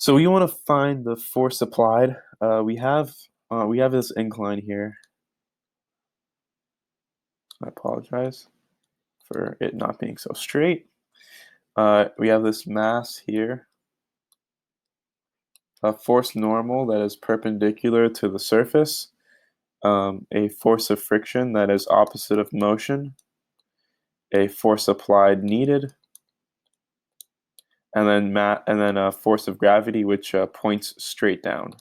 So we want to find the force applied. We have this incline here. I apologize for it not being so straight. We have this mass here, a force normal that is perpendicular to the surface, a force of friction that is opposite of motion, a force applied needed, and then a force of gravity which points straight down.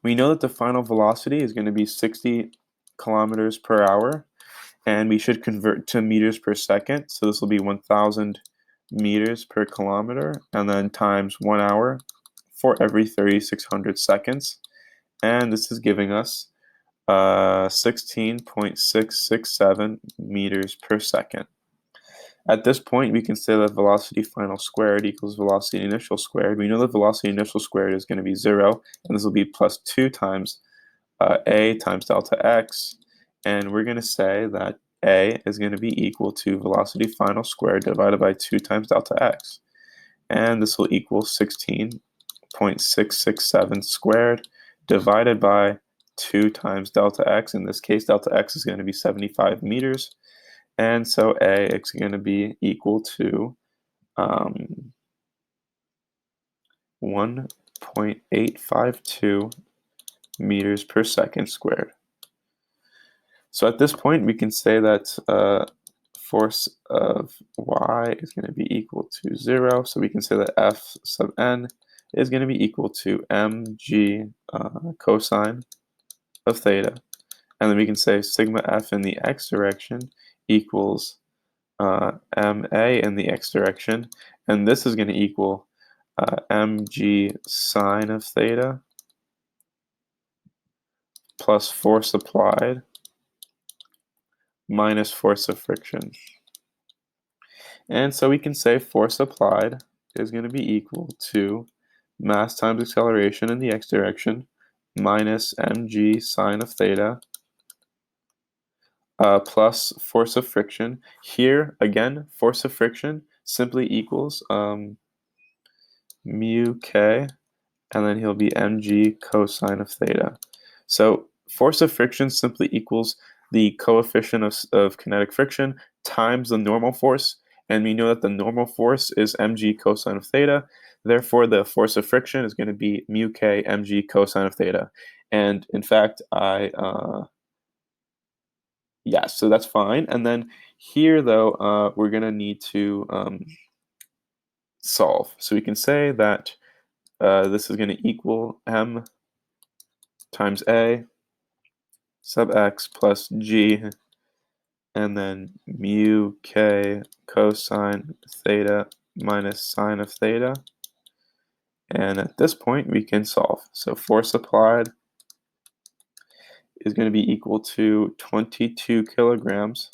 We know that the final velocity is going to be 60 kilometers per hour, and we should convert to meters per second. So this will be 1,000 meters per kilometer, and then times 1 hour for every 3,600 seconds. And this is giving us 16.667 meters per second. At this point, we can say that velocity final squared equals velocity initial squared. We know that velocity initial squared is going to be 0, and this will be plus 2 times a times delta x. And we're going to say that a is going to be equal to velocity final squared divided by 2 times delta x. And this will equal 16.667 squared divided by 2 times delta x. In this case, delta x is going to be 75 meters. And so A is going to be equal to 1.852 meters per second squared. So at this point, we can say that force of y is going to be equal to 0. So we can say that F sub n is going to be equal to mg cosine of theta. And then we can say sigma f in the x direction equals ma in the x direction, and this is going to equal mg sine of theta plus force applied minus force of friction. And so we can say force applied is going to be equal to mass times acceleration in the x direction minus mg sine of theta plus force of friction. Here, again, force of friction simply equals mu k, and then he'll be mg cosine of theta. So force of friction simply equals the coefficient of kinetic friction times the normal force, and we know that the normal force is mg cosine of theta. Therefore, the force of friction is going to be mu k mg cosine of theta. And in fact, yeah, so that's fine. And then here, though, we're going to need to solve. So we can say that this is going to equal m times a sub x plus g, and then mu k cosine theta minus sine of theta. And at this point, we can solve. So force applied is going to be equal to 22 kilograms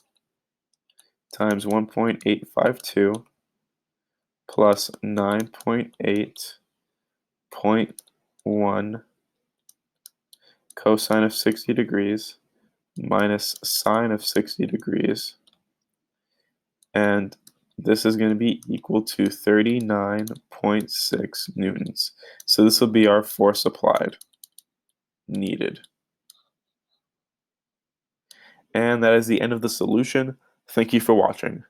times 1.852 plus 9.8.1 cosine of 60 degrees minus sine of 60 degrees. And this is going to be equal to 39.6 newtons. So this will be our force applied needed. And that is the end of the solution. Thank you for watching.